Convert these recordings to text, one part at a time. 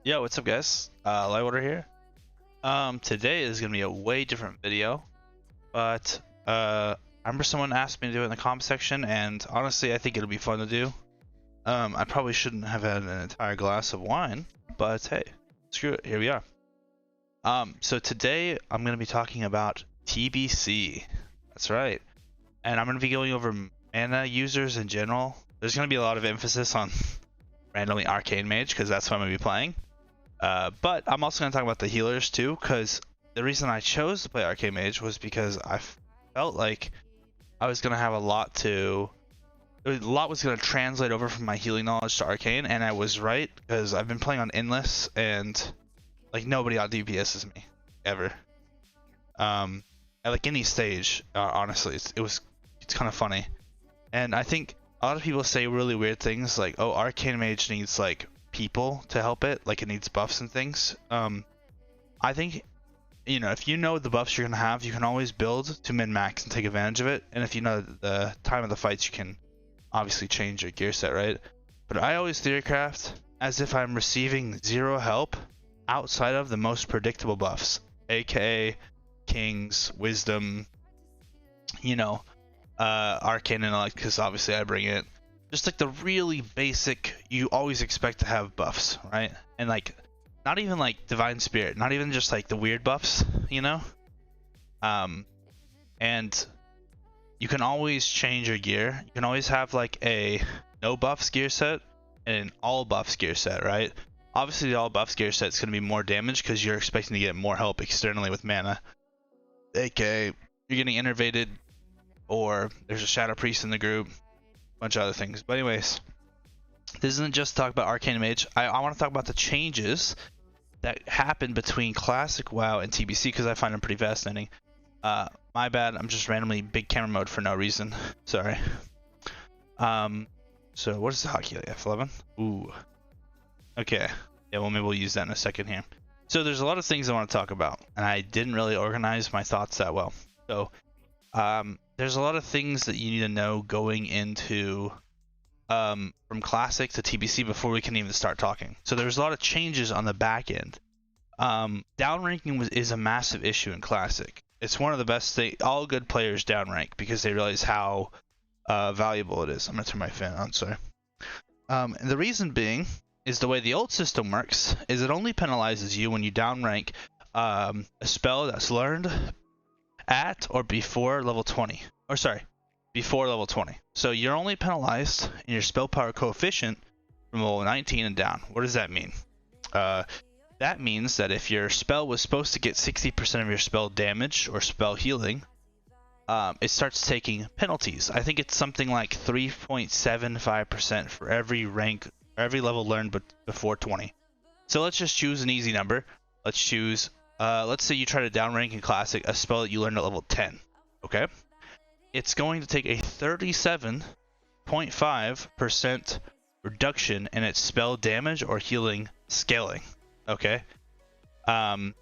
Yo, what's up guys? Lightwater here. Today is gonna be a way different video, but I remember someone asked me to do it in the comment section, and honestly, I think it'll be fun to do. I probably shouldn't have had an entire glass of wine, but hey, screw it, here we are. So today I'm gonna be talking about TBC. That's right, and I'm gonna be going over mana users in general. There's gonna be a lot of emphasis on randomly Arcane Mage because that's what I'm gonna be playing. But I'm also going to talk about the healers too, because the reason I chose to play Arcane Mage was because I felt like I was going to have a lot was going to translate over from my healing knowledge to Arcane, and I was right, because I've been playing on Endless, and like nobody on DPS me, ever. At like any stage, honestly, it's kind of funny. And I think a lot of people say really weird things like, oh, Arcane Mage needs like people to help it, like it needs buffs and things. I think, you know, if you know the buffs you're gonna have, you can always build to min-max and take advantage of it, and if you know the time of the fights, you can obviously change your gear set, right? But I always theorycraft as if I'm receiving zero help outside of the most predictable buffs, aka King's Wisdom, you know, Arcane Intellect, because obviously I bring it. Just like the really basic, you always expect to have buffs, right? And like, not even like Divine Spirit, not even just like the weird buffs, you know? And you can always change your gear. You can always have like a no buffs gear set and an all buffs gear set, right? Obviously the all buffs gear set is going to be more damage because you're expecting to get more help externally with mana. AKA, you're getting innervated, or there's a Shadow Priest in the group. Bunch of other things, but anyways, this isn't just to talk about Arcane Mage. I want to talk about the changes that happened between Classic WoW and TBC because I find them pretty fascinating. My bad, I'm just randomly big camera mode for no reason. Sorry. So what is the hotkey like? F11? Ooh. Okay. Yeah, well maybe we'll use that in a second here. So there's a lot of things I want to talk about, and I didn't really organize my thoughts that well. So there's a lot of things that you need to know going into from Classic to TBC before we can even start talking. So there's a lot of changes on the back end. Downranking is a massive issue in Classic. It's one of the best things. All good players downrank because they realize how valuable it is. I'm going to turn my fan on, sorry. And the reason being is the way the old system works is it only penalizes you when you downrank a spell that's learned at or before level 20, or sorry, before level 20. So you're only penalized in your spell power coefficient from level 19 and down. What does that mean? That means that if your spell was supposed to get 60% of your spell damage or spell healing, it starts taking penalties. I think it's something like 3.75% for every rank, or every level learned before 20. So let's just choose an easy number. Let's choose let's say you try to downrank in Classic a spell that you learned at level 10, okay? It's going to take a 37.5% reduction in its spell damage or healing scaling, okay? And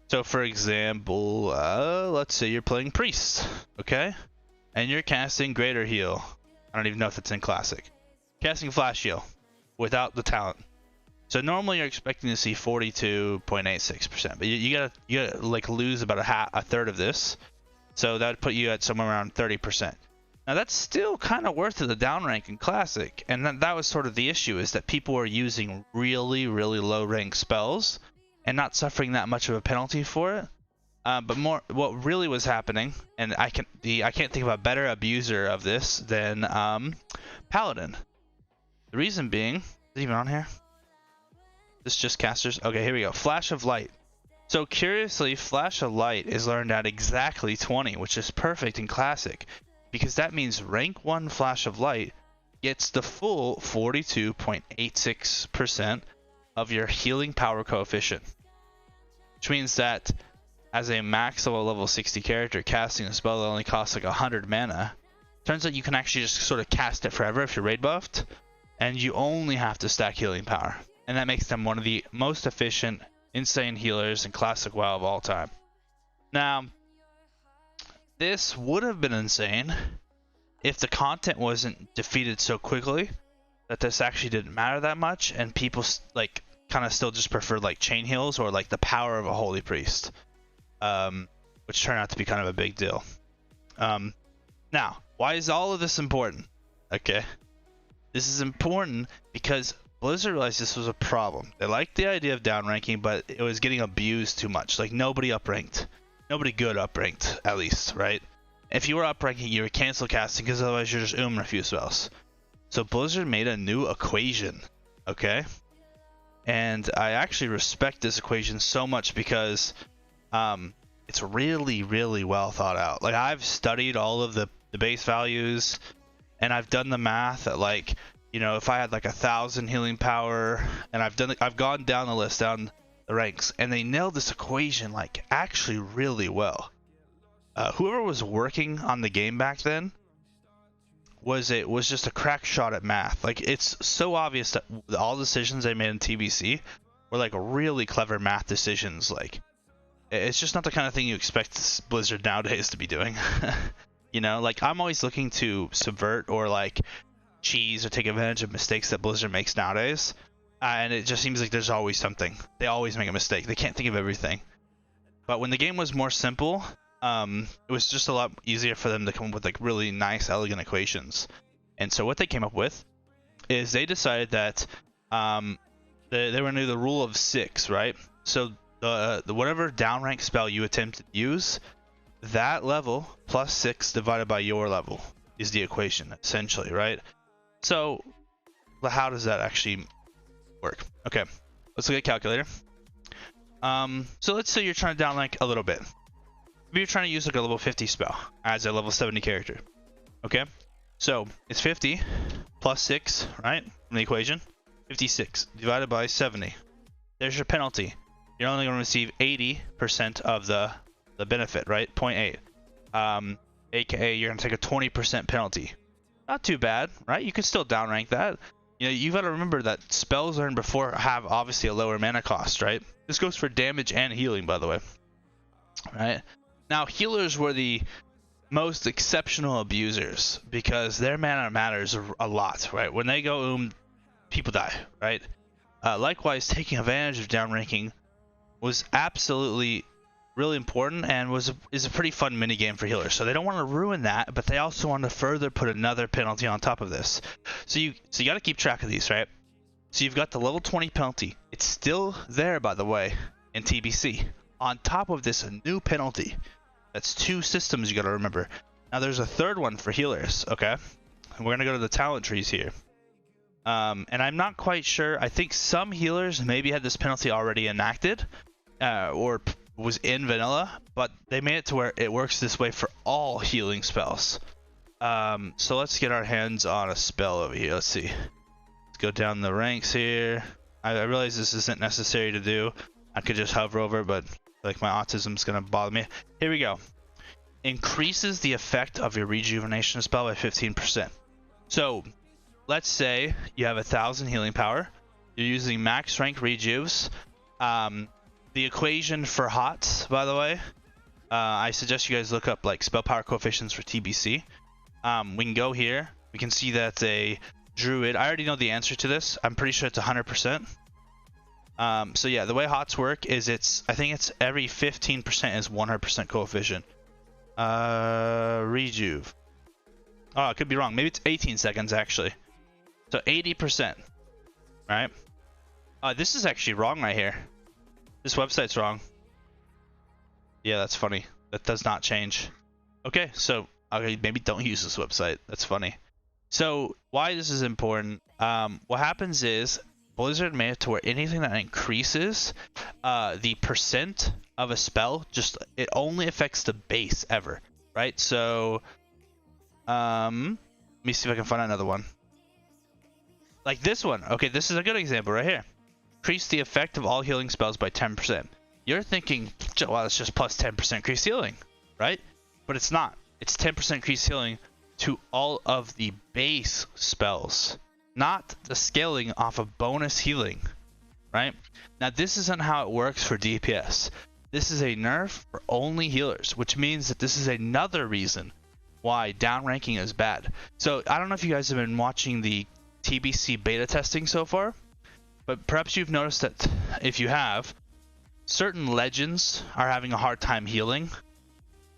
so for example, let's say you're playing Priest, okay? And you're casting Greater Heal. I don't even know if it's in Classic. Casting Flash Heal without the talent. So normally you're expecting to see 42.86%, but you gotta like lose about a third of this, so that would put you at somewhere around 30%. Now that's still kind of worth it, the downrank in Classic, and that was sort of the issue, is that people were using really low rank spells and not suffering that much of a penalty for it. But what really was happening, and I can't think of a better abuser of this than Paladin. The reason being, is it even on here? This just casters. Okay, here we go. Flash of Light. So curiously, Flash of Light is learned at exactly 20, which is perfect in Classic, because that means rank 1 Flash of Light gets the full 42.86% of your healing power coefficient, which means that as a max level 60 character casting a spell that only costs like 100 mana, turns out you can actually just sort of cast it forever if you're raid buffed, and you only have to stack healing power. And that makes them one of the most efficient, insane healers in Classic WoW of all time. Now, this would have been insane if the content wasn't defeated so quickly that this actually didn't matter that much, and people like kind of still just preferred like chain heals or like the power of a holy priest, which turned out to be kind of a big deal. Now, why is all of this important? Okay, this is important because Blizzard realized this was a problem. They liked the idea of downranking, but it was getting abused too much. Like nobody upranked, nobody good upranked, at least, right? If you were upranking, you were cancel casting because otherwise you're just a few spells. So Blizzard made a new equation, okay? And I actually respect this equation so much because it's really, really well thought out. Like I've studied all of the base values, and I've done the math at like, you know, if I had like 1,000 healing power, and I've gone down the list, down the ranks, and they nailed this equation like actually really well. Whoever was working on the game back then was just a crack shot at math. Like it's so obvious that all the decisions they made in TBC were like really clever math decisions. Like it's just not the kind of thing you expect Blizzard nowadays to be doing. You know, like I'm always looking to subvert or like cheese or take advantage of mistakes that Blizzard makes nowadays, and it just seems like there's always something. They always make a mistake. They can't think of everything. But when the game was more simple, it was just a lot easier for them to come up with like really nice, elegant equations. And so what they came up with is they decided that they were going to do the rule of 6, right? So the whatever downrank spell you attempt to use, that level plus 6 divided by your level is the equation, essentially, right? So how does that actually work? Okay, let's look at a calculator. So let's say you're trying to downrank a little bit. Maybe you're trying to use like a level 50 spell as a level 70 character. Okay, so it's 50 plus 6, right, from the equation. 56 divided by 70. There's your penalty. You're only going to receive 80% of the benefit, right? 0.8. AKA you're going to take a 20% penalty. Not too bad, right? You could still downrank that. You know, you've got to remember that spells learned before have obviously a lower mana cost, right? This goes for damage and healing, by the way. Right? Now, healers were the most exceptional abusers because their mana matters a lot, right? When they go people die, right? Likewise, taking advantage of downranking was absolutely really important and is a pretty fun minigame for healers. So they don't want to ruin that, but they also want to further put another penalty on top of this. So you got to keep track of these, right? So you've got the level 20 penalty. It's still there, by the way, in TBC. On top of this, a new penalty. That's 2 systems you got to remember. Now there's a third one for healers, okay? And we're going to go to the talent trees here. And I'm not quite sure. I think some healers maybe had this penalty already enacted or was in vanilla, but they made it to where it works this way for all healing spells. So let's get our hands on a spell over here. Let's see. Let's go down the ranks here. I realize this isn't necessary to do. I could just hover over it, but like my autism's gonna bother me. Here we go. Increases the effect of your rejuvenation spell by 15%. So let's say you have 1,000 healing power. You're using max rank rejuves. The equation for HOTS, by the way, I suggest you guys look up like spell power coefficients for TBC. We can go here. We can see that's a druid. I already know the answer to this. I'm pretty sure it's 100%. So yeah, the way HOTS work is I think it's every 15% is 100% coefficient. Rejuve. Oh, I could be wrong. Maybe it's 18 seconds actually. So 80%, right? This is actually wrong right here. This website's wrong. Yeah, that's funny. That does not change. Okay, so okay, maybe don't use this website. That's funny. So why this is important? What happens is Blizzard made it to where anything that increases the percent of a spell, just it only affects the base ever, right? So let me see if I can find another one. Like this one. Okay, this is a good example right here. Increase the effect of all healing spells by 10%. You're thinking, well, it's just plus 10% increase healing, right? But it's not. It's 10% increase healing to all of the base spells, not the scaling off of bonus healing, right? Now, this isn't how it works for DPS. This is a nerf for only healers, which means that this is another reason why downranking is bad. So I don't know if you guys have been watching the TBC beta testing so far, but perhaps you've noticed that if you have, certain legends are having a hard time healing,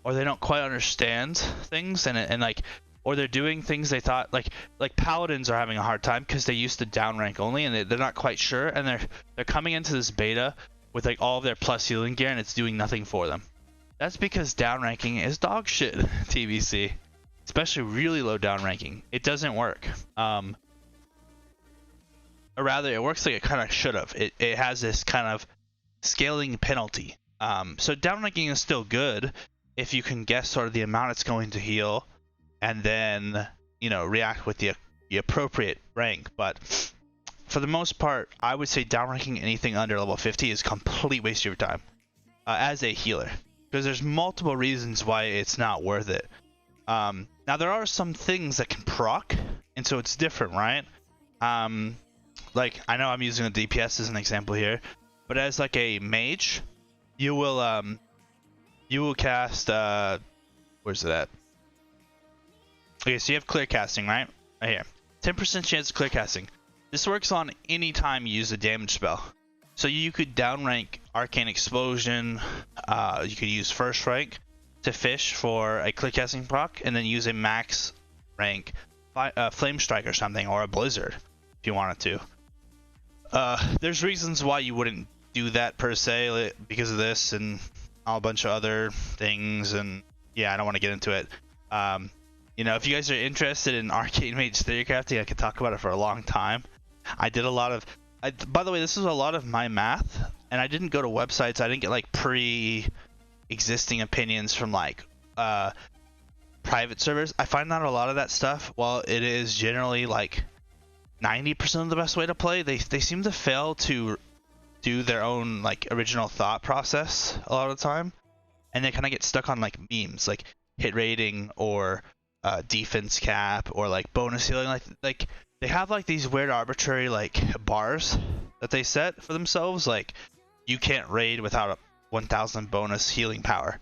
or they don't quite understand things, and like, or they're doing things they thought, like paladins are having a hard time because they used to down rank only, and they're not quite sure, and they're coming into this beta with like all of their plus healing gear, and it's doing nothing for them. That's because down ranking is dog shit, TBC. Especially really low down ranking. It doesn't work. Or rather, it works like it kind of should have. It has this kind of scaling penalty. So down ranking is still good if you can guess sort of the amount it's going to heal, and then, you know, react with the appropriate rank. But for the most part, I would say down ranking anything under level 50 is complete waste of your time as a healer, because there's multiple reasons why it's not worth it. Now there are some things that can proc, and so it's different, right? Like, I know I'm using a DPS as an example here, but as like a mage, you will cast, where's it at? Okay, so you have clear casting, right? Right here. 10% chance of clear casting. This works on any time you use a damage spell. So you could downrank Arcane Explosion, you could use first rank to fish for a clear casting proc, and then use a max rank Flame Strike or something, or a Blizzard if you wanted to. There's reasons why you wouldn't do that per se, because of this and a bunch of other things, and yeah, I don't want to get into it. You know, if you guys are interested in Arcane Mage theory crafting, I could talk about it for a long time. I did a lot of, by the way, this is a lot of my math, and I didn't go to websites. I didn't get like pre-existing opinions from like private servers. I find out a lot of that stuff, while it is generally like 90% of the best way to play, they seem to fail to do their own like original thought process a lot of the time, and they kind of get stuck on like memes, like hit rating or defense cap or like bonus healing. Like they have like these weird arbitrary like bars that they set for themselves, like you can't raid without a 1000 bonus healing power,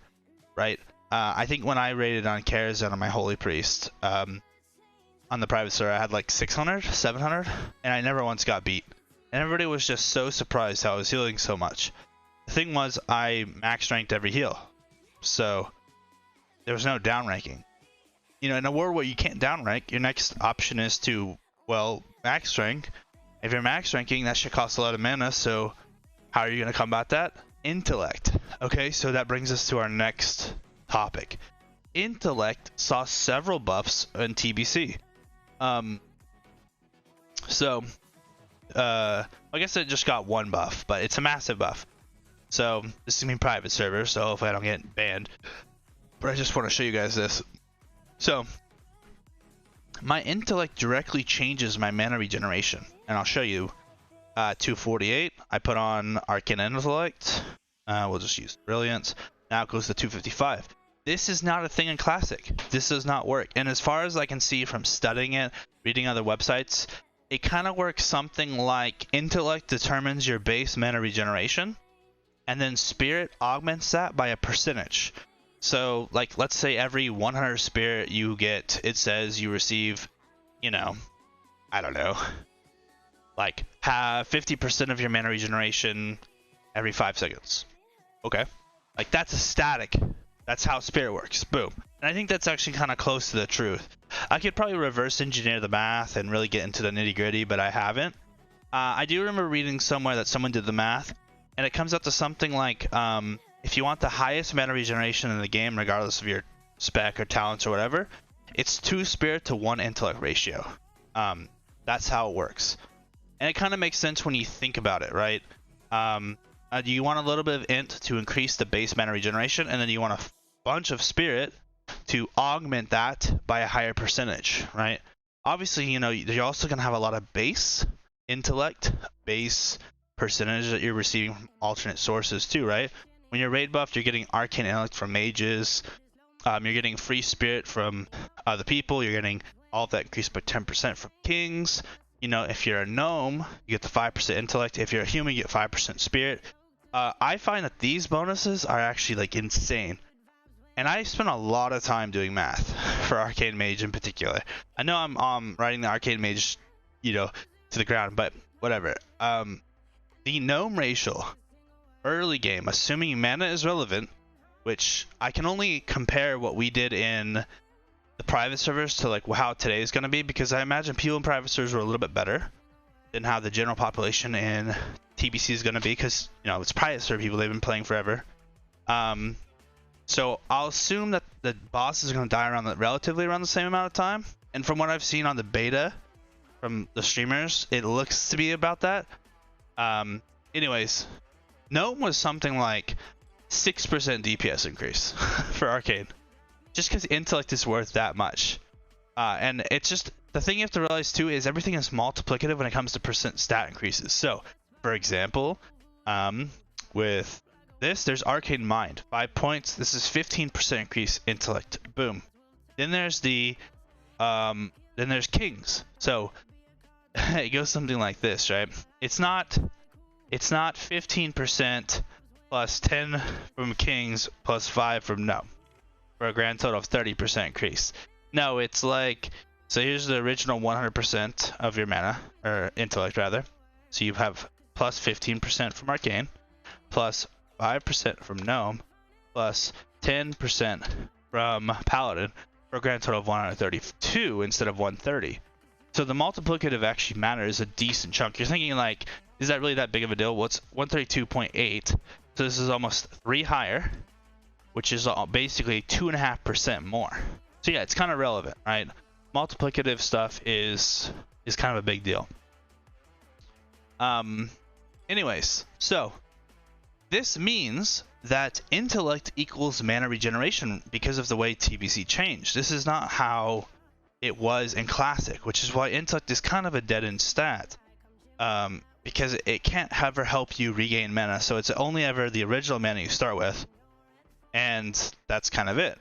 right? I think when I raided on Karazhan on my Holy Priest, on the private server, I had like 600, 700, and I never once got beat. And everybody was just so surprised how I was healing so much. The thing was, I max ranked every heal, so there was no down ranking. You know, in a war where you can't down rank, your next option is to, well, max rank. If you're max ranking, that should cost a lot of mana, so how are you going to combat that? Intellect. Okay, so that brings us to our next topic. Intellect saw several buffs in TBC. I guess it just got one buff, but it's a massive buff. So this is gonna be private server, so hopefully I don't get banned. But I just want to show you guys this. So my intellect directly changes my mana regeneration, and I'll show you. 248. I put on Arcane Intellect. We'll just use Brilliance. Now it goes to 255. This is not a thing in Classic. This does not work. And as far as I can see from studying it, reading other websites, it kind of works something like Intellect determines your base mana regeneration, and then Spirit augments that by a percentage. So, like, let's say every 100 Spirit you get, it says you receive, you know, I don't know, like, have 50% of your mana regeneration every 5 seconds. Okay. Like, that's a static. That's how Spirit works. Boom. And I think that's actually kind of close to the truth. I could probably reverse engineer the math and really get into the nitty gritty, but I haven't. I do remember reading somewhere that someone did the math, and it comes out to something like, if you want the highest mana regeneration in the game, regardless of your spec or talents or whatever, it's 2 Spirit to 1 Intellect ratio. That's how it works. And it kind of makes sense when you think about it, right? You want a little bit of int to increase the base mana regeneration, and then you want a bunch of Spirit to augment that by a higher percentage, right? Obviously, you know, you're also going to have a lot of base intellect, base percentage that you're receiving from alternate sources too, right? When you're raid buffed, you're getting Arcane Intellect from mages, you're getting free Spirit from other people, you're getting all of that increased by 10% from kings. You know, if you're a gnome, you get the 5% intellect. If you're a human, you get 5% Spirit. I find that these bonuses are actually like insane. And I spent a lot of time doing math for Arcane Mage in particular. I know I'm writing the Arcane Mage you know, to the ground. But whatever. The gnome racial early game, assuming mana is relevant, which I can only compare what we did in the private servers to like how today is going to be, because I imagine people in private servers were a little bit better than how the general population in TBC is going to be, because you know it's private server people, they've been playing forever. So I'll assume that the bosses are going to die relatively around the same amount of time, and from what I've seen on the beta from the streamers, it looks to be about that. Anyways, gnome was something like 6% DPS increase for arcane, just because intellect is worth that much. And it's just, the thing you have to realize too is everything is multiplicative when it comes to percent stat increases. So for example, with this, there's arcane mind, 5 points. This is 15% increase intellect. Boom. Then there's the then there's kings. So it goes something like this, right? It's not 15% plus 10 from kings plus 5 from gnome for a grand total of 30% increase. No, it's like, so here's the original 100% of your mana, or intellect rather. So you have plus 15% from arcane, plus 5% from gnome, plus 10% from paladin, for a grand total of 132 instead of 130. So the multiplicative actually matters a decent chunk. You're thinking like, is that really that big of a deal? Well, it's 132.8, so this is almost 3 higher, which is basically 2.5% more. So yeah, it's kind of relevant, right? Multiplicative stuff is kind of a big deal. Anyways, so this means that intellect equals mana regeneration because of the way TBC changed. This is not how it was in classic, which is why intellect is kind of a dead-end stat. Because it can't ever help you regain mana, so it's only ever the original mana you start with, and that's kind of it.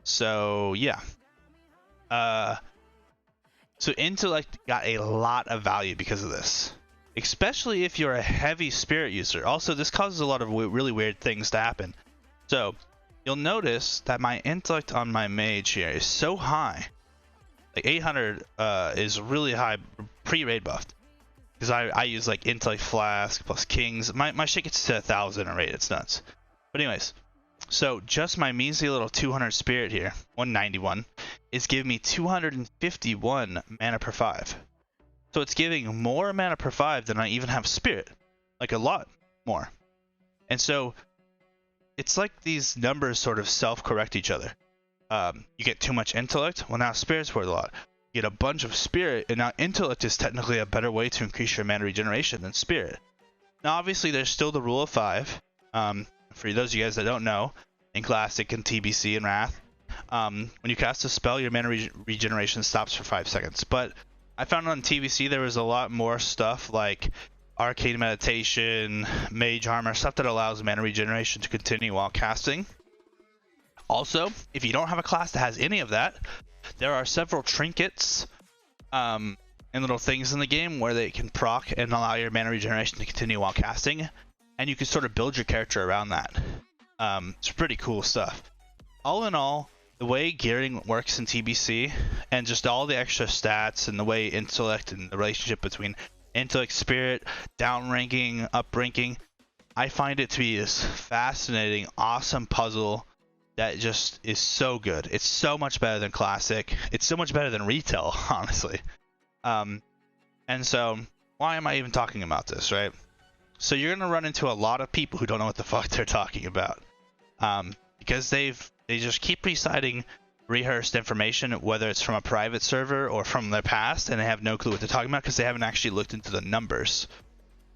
So yeah. So intellect got a lot of value because of this, especially if you're a heavy spirit user. Also, this causes a lot of really weird things to happen. So you'll notice that my intellect on my mage here is so high. Like 800 is really high pre-raid buffed, because I use like intellect flask plus kings. My shit gets to 1,000 a raid. It's nuts. But anyways, so just my measly little 200 spirit here, 191, is giving me 251 mana per 5. So it's giving more mana per 5 than I even have spirit, like a lot more. And so it's like these numbers sort of self-correct each other. You get too much intellect, well now spirit's worth a lot. You get a bunch of spirit, and now intellect is technically a better way to increase your mana regeneration than spirit. Now obviously there's still the rule of 5. For those of you guys that don't know, in classic and TBC and wrath, when you cast a spell, your mana regeneration stops for 5 seconds. But I found on TBC there was a lot more stuff like arcane meditation, mage armor, stuff that allows mana regeneration to continue while casting. Also, if you don't have a class that has any of that, there are several trinkets and little things in the game where they can proc and allow your mana regeneration to continue while casting, and you can sort of build your character around that. It's pretty cool stuff. All in all, the way gearing works in TBC, and just all the extra stats and the way intellect and the relationship between intellect, spirit, down ranking, up ranking, I find it to be this fascinating, awesome puzzle that just is so good. It's so much better than classic. It's so much better than retail, honestly. And so why am I even talking about this, right? So you're gonna run into a lot of people who don't know what the fuck they're talking about, because they just keep reciting rehearsed information, whether it's from a private server or from their past, and they have no clue what they're talking about because they haven't actually looked into the numbers.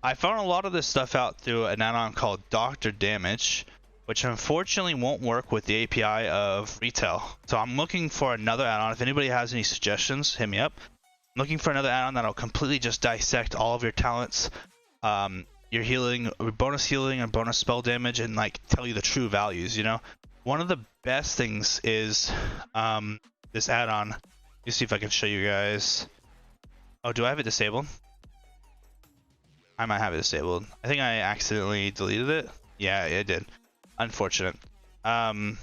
I found a lot of this stuff out through an add-on called Dr. Damage, which unfortunately won't work with the API of retail. So I'm looking for another add-on. If anybody has any suggestions, hit me up. I'm looking for another add-on that'll completely just dissect all of your talents, your healing, bonus healing and bonus spell damage, and like tell you the true values, you know? One of the best things is this add-on. Let me see if I can show you guys. Oh, do I have it disabled? I might have it disabled. I think I accidentally deleted it. Yeah, I did. Unfortunate. When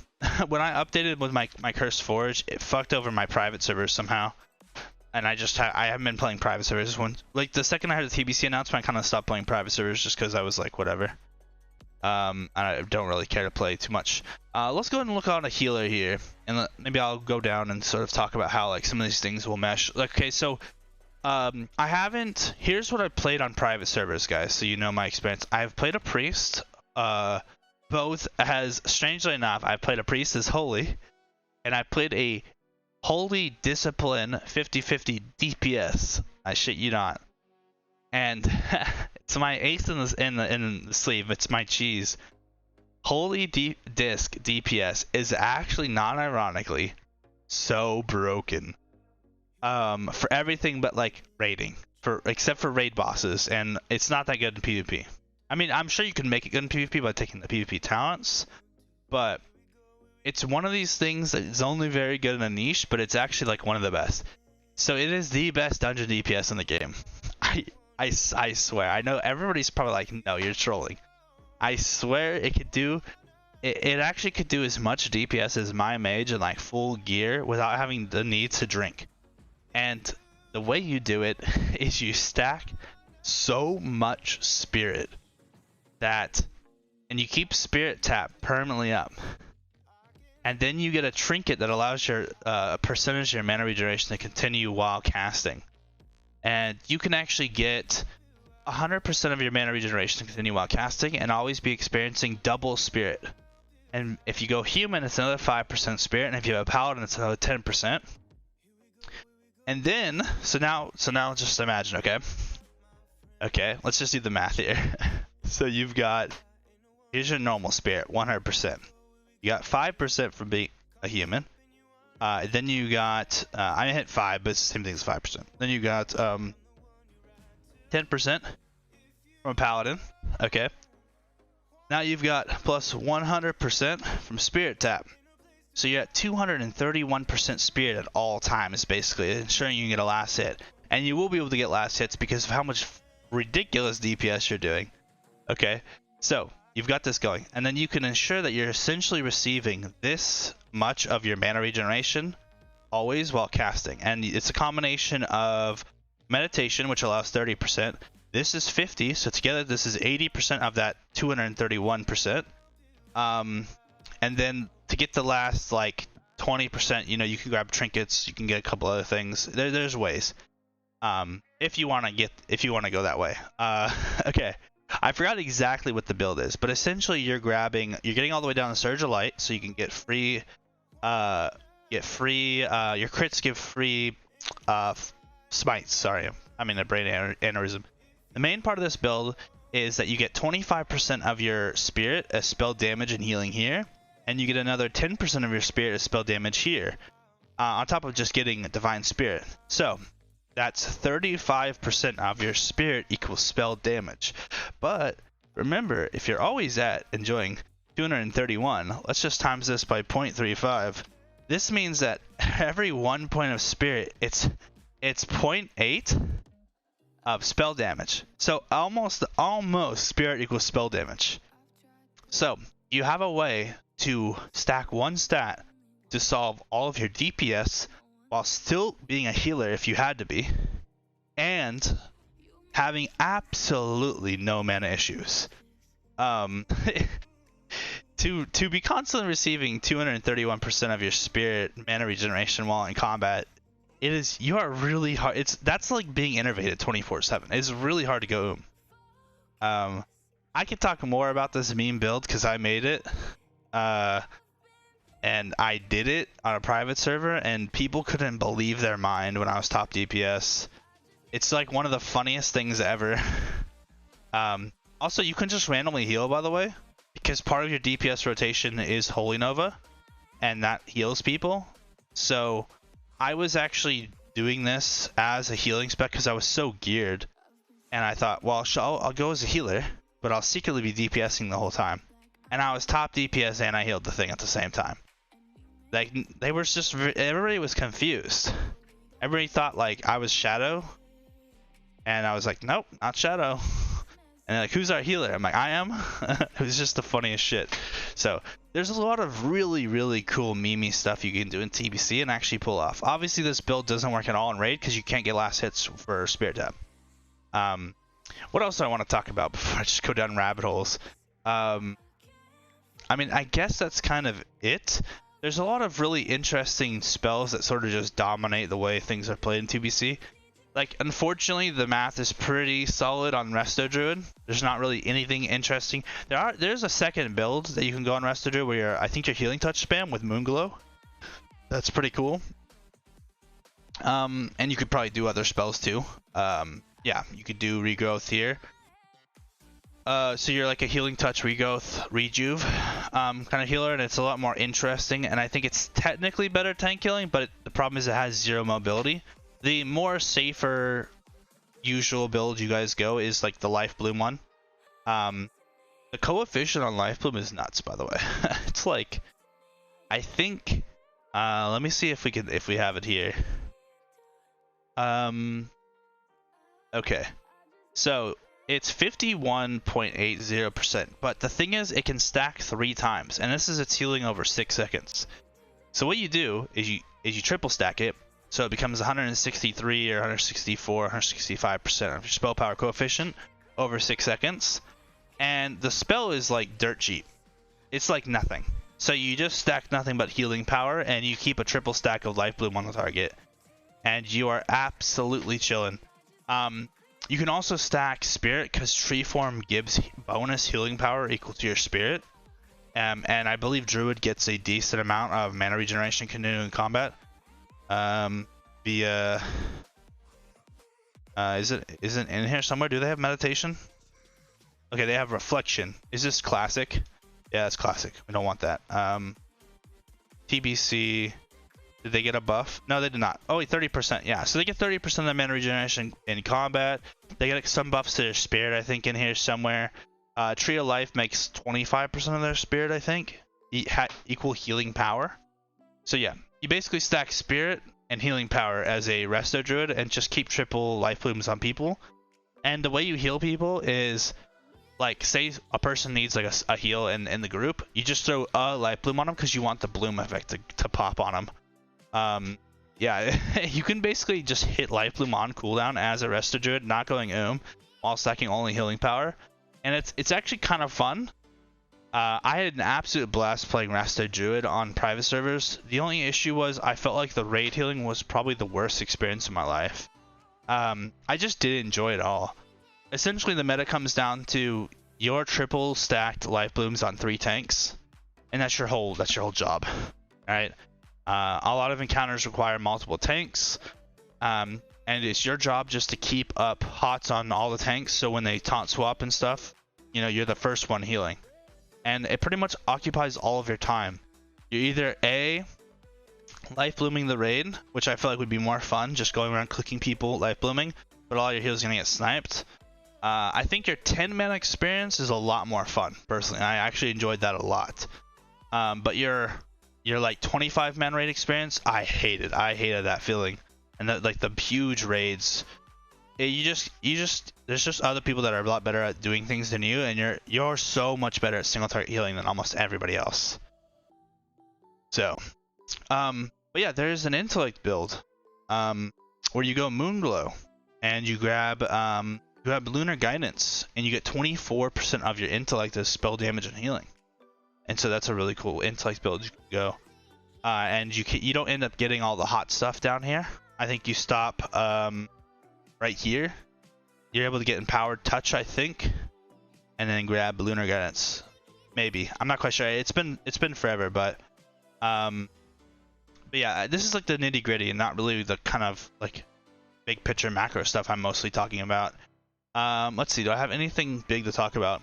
I updated with my Cursed Forge, it fucked over my private servers somehow. and I haven't been playing private servers. When like the second I heard the TBC announcement, I kind of stopped playing private servers just because I was like, whatever. I don't really care to play too much. Let's go ahead and look on a healer here, and maybe I'll go down and sort of talk about how like some of these things will mesh. Okay, so here's what I played on private servers, guys, so you know my experience. I've played a priest, both as, strangely enough, I played a priest as holy, and I played a holy discipline 50-50 DPS. I shit you not. And it's my ace in the sleeve. It's my cheese. Holy disc DPS is actually, not ironically, so broken. For everything but like raiding, except for raid bosses, and it's not that good in PvP. I mean, I'm sure you can make it good in PvP by taking the PvP talents, but it's one of these things that is only very good in a niche, but it's actually like one of the best. So it is the best dungeon DPS in the game. I swear. I know everybody's probably like, no, you're trolling. I swear it actually could do as much DPS as my mage in like full gear without having the need to drink. And the way you do it is you stack so much spirit and you keep spirit tap permanently up. And then you get a trinket that allows your percentage of your mana regeneration to continue while casting. And you can actually get 100% of your mana regeneration to continue while casting and always be experiencing double spirit. And if you go human, it's another 5% spirit, and if you have a paladin, it's another 10%. And then, so now just imagine, okay, let's just do the math here. So here's your normal spirit, 100%. You got 5% from being a human. Then you got, I hit 5, but it's the same thing as 5%. Then you got 10% from a paladin. Okay. Now you've got plus 100% from spirit tap. So you're at 231% spirit at all times, basically, ensuring you can get a last hit. And you will be able to get last hits because of how much ridiculous DPS you're doing. Okay, so you've got this going. And then you can ensure that you're essentially receiving this much of your mana regeneration always while casting. And it's a combination of meditation, which allows 30%. This is 50, so together this is 80% of that 231%. And then to get the last like 20%, you know, you can grab trinkets, you can get a couple other things. There's ways. If you want to go that way. Okay. I forgot exactly what the build is, but essentially you're getting all the way down to Surge of Light, so you can get free, your crits give free, smites, sorry, I'm in a brain aneurysm. The main part of this build is that you get 25% of your spirit as spell damage and healing here, and you get another 10% of your spirit as spell damage here, on top of just getting Divine Spirit. So that's 35% of your spirit equals spell damage. But remember, if you're always enjoying 231, let's just times this by 0.35. This means that every 1 point of spirit, it's 0.8 of spell damage. So almost spirit equals spell damage. So you have a way to stack one stat to solve all of your DPS while still being a healer if you had to be, and having absolutely no mana issues. To be constantly receiving 231% of your spirit mana regeneration while in combat, you are really hard. That's like being innervated 24/7. It's really hard to go. I could talk more about this meme build because I made it. And I did it on a private server, and people couldn't believe their mind when I was top DPS. It's like one of the funniest things ever. Also, you can just randomly heal, by the way, because part of your DPS rotation is Holy Nova, and that heals people. So I was actually doing this as a healing spec because I was so geared, and I thought, well, I'll go as a healer, but I'll secretly be DPSing the whole time. And I was top DPS and I healed the thing at the same time. Like, everybody was confused. Everybody thought like I was Shadow, and I was like, nope, not Shadow. And they're like, who's our healer? I'm like, I am. It was just the funniest shit. So there's a lot of really, really cool meme stuff you can do in TBC and actually pull off. Obviously, this build doesn't work at all in Raid because you can't get last hits for Spirit Tab. What else do I want to talk about before I just go down rabbit holes? I mean, I guess that's kind of it. There's a lot of really interesting spells that sort of just dominate the way things are played in TBC. Like, unfortunately, the math is pretty solid on Resto Druid. There's not really anything interesting. There's a second build that you can go on Resto Druid where I think you're Healing Touch spam with Moonglow. That's pretty cool. And you could probably do other spells too. Yeah, you could do Regrowth here. So you're like a Healing Touch, Regrowth, Rejuve kind of healer, and it's a lot more interesting. And I think it's technically better tank killing, but the problem is it has 0 mobility. The more safer usual build you guys go is like the Life Bloom one. The coefficient on Life Bloom is nuts, by the way. It's like, I think, let me see if we have it here. Okay, so it's 51.80%, but the thing is, it can stack 3 times, and this is its healing over 6 seconds. So what you do is you triple stack it, so it becomes 163 or 164, 165% of your spell power coefficient over 6 seconds, and the spell is like dirt cheap. It's like nothing. So you just stack nothing but healing power, and you keep a triple stack of Life Bloom on the target, and you are absolutely chilling. You can also stack Spirit because Tree Form gives bonus healing power equal to your Spirit. And I believe Druid gets a decent amount of mana regeneration continuing combat. Via... is it in here somewhere? Do they have meditation? Okay, they have reflection. Is this classic? Yeah, it's classic. We don't want that. TBC... Did they get a buff? No, they did not. Oh, wait, 30%. Yeah, so they get 30% of the mana regeneration in combat. They get some buffs to their Spirit, I think, in here somewhere. Tree of Life makes 25% of their Spirit, I think. Equal healing power. So yeah, you basically stack Spirit and healing power as a Resto Druid and just keep triple Life Blooms on people. And the way you heal people is, like, say a person needs like a heal in the group. You just throw a Life Bloom on them because you want the Bloom effect to pop on them. Yeah, you can basically just hit Life Bloom on cooldown as a Resto Druid, not going while stacking only healing power, and it's actually kind of fun. I had an absolute blast playing Resto Druid on private servers. The only issue was I felt like the raid healing was probably the worst experience of my life. I just didn't enjoy it all. Essentially, the meta comes down to your triple stacked Life Blooms on 3 tanks, and that's your whole job. All right. A lot of encounters require multiple tanks, and it's your job just to keep up hots on all the tanks, so when they taunt swap and stuff, you know, you're the first one healing. And it pretty much occupies all of your time. You're either A, Life Blooming the raid, which I feel like would be more fun, just going around clicking people, Life Blooming, but all your heals are going to get sniped. I think your 10 mana experience is a lot more fun, personally. I actually enjoyed that a lot. But your like 25 man raid experience, I hated that feeling. And that, like, the huge raids, there's just other people that are a lot better at doing things than you, and you're so much better at single target healing than almost everybody else. So but yeah, there's an Intellect build where you go Moonglow and you grab Lunar Guidance, and you get 24% of your Intellect as spell damage and healing. And so that's a really cool Intellect build you can go. And you don't end up getting all the hot stuff down here. I think you stop right here. You're able to get Empowered Touch, I think, and then grab Lunar Guidance. Maybe. I'm not quite sure. It's been forever, but yeah, this is like the nitty gritty and not really the kind of like big picture macro stuff I'm mostly talking about. Let's see. Do I have anything big to talk about?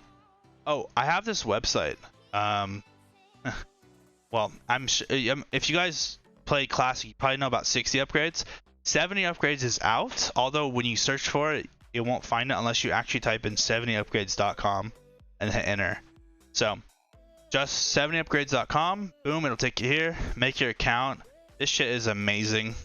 Oh, I have this website. Well, if you guys play Classic, you probably know about 60 upgrades. 70 upgrades is out, although when you search for it, it won't find it unless you actually type in 70upgrades.com and hit enter. So, just 70upgrades.com, boom, it'll take you here. Make your account. This shit is amazing.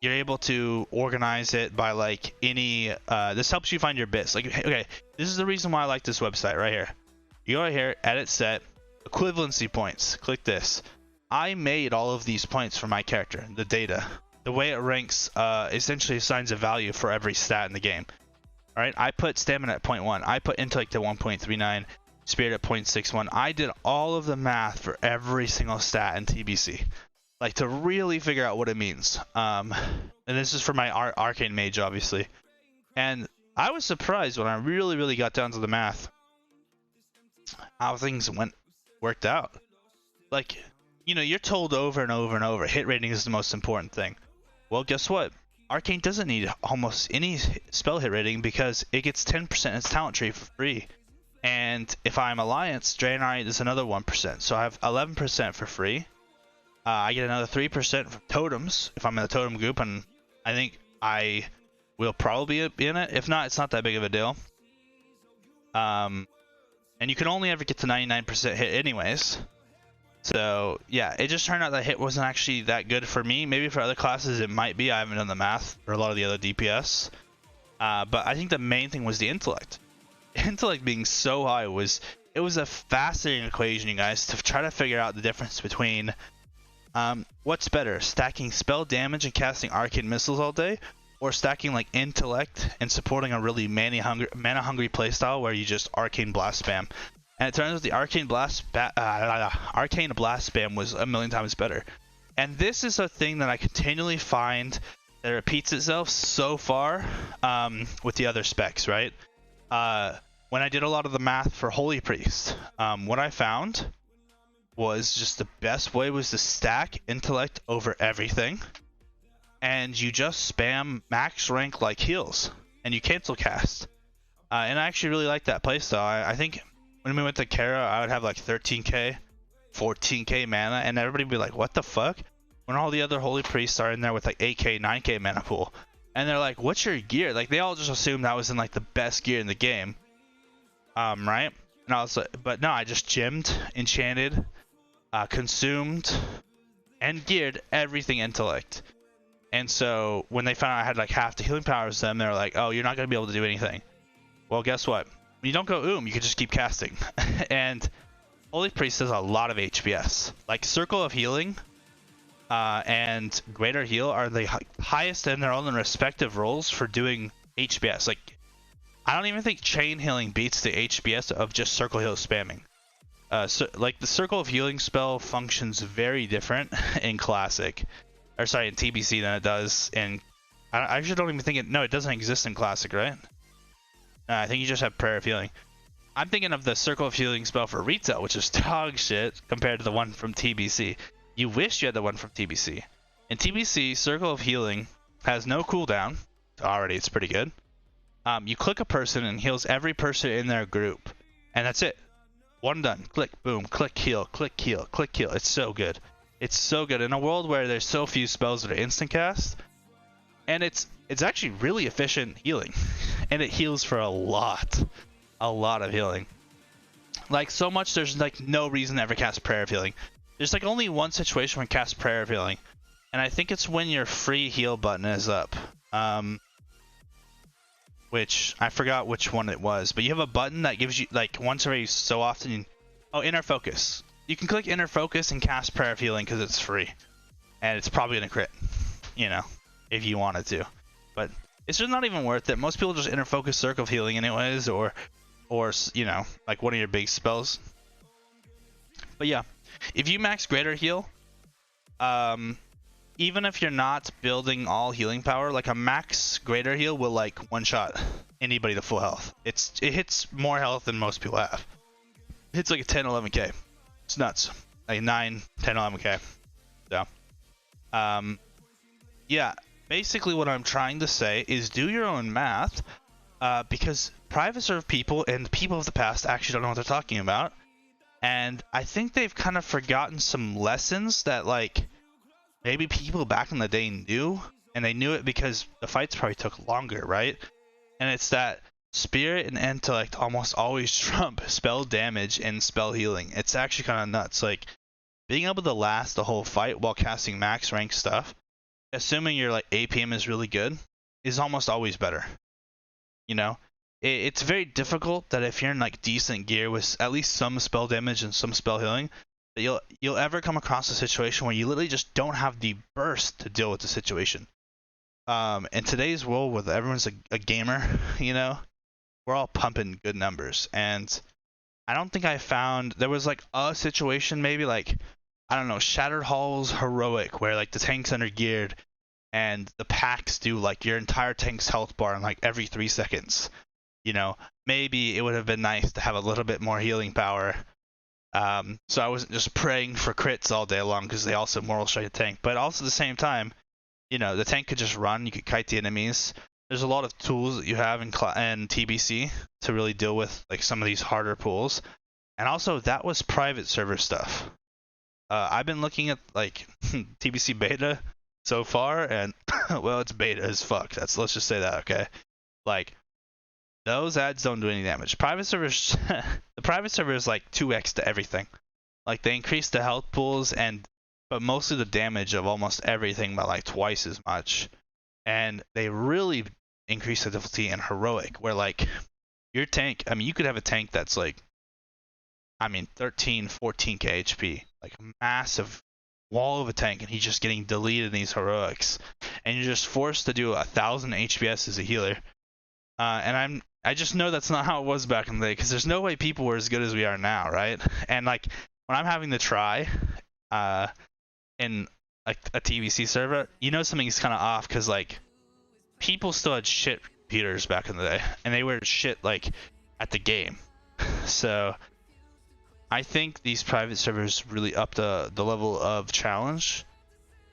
you're able to organize it by like any. This helps you find your bits. Like, okay, this is the reason why I like this website right here. You go right here, edit set, equivalency points. Click this. I made all of these points for my character, the data. The way it ranks essentially assigns a value for every stat in the game. Alright, I put stamina at 0.1. I put intellect at 1.39. Spirit at 0.61. I did all of the math for every single stat in TBC. Like, to really figure out what it means. And this is for my arcane mage, obviously. And I was surprised when I really got down to the math. How things worked out. Like, you know, you're told over and over and over, hit rating is the most important thing. Well, guess what? Arcane doesn't need almost any spell hit rating because it gets 10% in its talent tree for free. And if I'm Alliance, Draenei is another 1%. So I have 11% for free. I get another 3% from totems if I'm in the totem group, and I think I will probably be in it. If not, it's not that big of a deal. And you can only ever get to 99% hit anyways. So yeah, it just turned out that hit wasn't actually that good for me. Maybe for other classes it might be. I haven't done the math for a lot of the other DPS. But I think the main thing was the intellect. Intellect being so high was a fascinating equation, you guys, to try to figure out the difference between what's better, stacking spell damage and casting arcane missiles all day, or stacking like intellect and supporting a really mana hungry playstyle where you just arcane blast spam. And it turns out the arcane blast spam was a million times better. And this is a thing that I continually find that repeats itself so far with the other specs, right? When I did a lot of the math for Holy Priest, what I found was just the best way was to stack intellect over everything, and you just spam max rank like heals, and you cancel cast. And I actually really like that playstyle. I think when we went to Kara, I would have like 13k, 14k mana, and everybody would be like, what the fuck? When all the other Holy Priests are in there with like 8k, 9k mana pool. And they're like, what's your gear? Like, they all just assumed I was in like the best gear in the game. Right? And I was like, but no, I just gemmed, enchanted, consumed, and geared everything intellect. And so when they found out I had like half the healing powers of them, they're like, oh, you're not going to be able to do anything. Well, guess what? When you don't go you can just keep casting. And Holy Priest does a lot of HPS. Like, Circle of Healing and Greater Heal are the highest in their own respective roles for doing HPS. Like, I don't even think Chain Healing beats the HPS of just Circle Heal spamming. So, like, the Circle of Healing spell functions very different in Classic. Or sorry, in TBC than it does in... I actually don't even think it... No, it doesn't exist in Classic, right? I think you just have Prayer of Healing. I'm thinking of the Circle of Healing spell for Retail, which is dog shit compared to the one from TBC. You wish you had the one from TBC. In TBC, Circle of Healing has no cooldown. Already, it's pretty good. You click a person and heals every person in their group. And that's it. One done. Click, boom, click, heal, click, heal, click, heal. It's so good. It's so good. In a world where there's so few spells that are instant cast, and it's actually really efficient healing. And it heals for a lot of healing. Like, so much there's like no reason to ever cast Prayer of Healing. There's like only one situation where you cast Prayer of Healing, and I think it's when your free heal button is up. Which I forgot which one it was, but you have a button that gives you like once every so often. Oh, Inner Focus. You can click Inner Focus and cast Prayer of Healing because it's free, and it's probably gonna crit, you know, if you wanted to. But it's just not even worth it. Most people just Inner Focus Circle of Healing anyways, or you know, like one of your big spells. But yeah, if you max Greater Heal, even if you're not building all healing power, like a max Greater Heal will like one-shot anybody to full health. It hits more health than most people have. It hits like a 10, 11k. It's nuts. Like 9, 10, 11k. So, yeah, basically what I'm trying to say is do your own math, because private serve people and the people of the past actually don't know what they're talking about. And I think they've kind of forgotten some lessons that, like, maybe people back in the day knew, and they knew it because the fights probably took longer, right? And it's that Spirit and Intellect almost always trump spell damage and spell healing. It's actually kind of nuts. Like, being able to last the whole fight while casting max rank stuff assuming your like APM is really good, is almost always better. You know, it's very difficult that if you're in like decent gear with at least some spell damage and some spell healing, that you'll ever come across a situation where you literally just don't have the burst to deal with the situation. In today's world, where everyone's a gamer, you know, we're all pumping good numbers, and I don't think I found there was like a situation, maybe like, I don't know, Shattered Hall's heroic, where like the tank's under geared and the packs do like your entire tank's health bar in like every 3 seconds. You know, maybe it would have been nice to have a little bit more healing power. So I wasn't just praying for crits all day long, because they also moral strike the tank. But also at the same time, you know, the tank could just run. You could kite the enemies. There's a lot of tools that you have in TBC to really deal with like some of these harder pools. And also, that was private server stuff. I've been looking at like TBC beta so far, and well, it's beta as fuck. Let's just say that, okay? Like, those ads don't do any damage. Private servers, the private server is like 2x to everything. Like, they increase the health pools but mostly the damage of almost everything by like twice as much. And they really increase the difficulty in heroic, where like your tank, I mean, you could have a tank that's like, I mean, 13, 14k HP, like a massive wall of a tank, and he's just getting deleted in these heroics, and you're just forced to do 1,000 HPS as a healer. And I just know that's not how it was back in the day, because there's no way people were as good as we are now, right? And like when I'm having to try in like a TBC server, you know something's kind of off, because like people still had shit computers back in the day, and they were shit like at the game. So I think these private servers really up the level of challenge,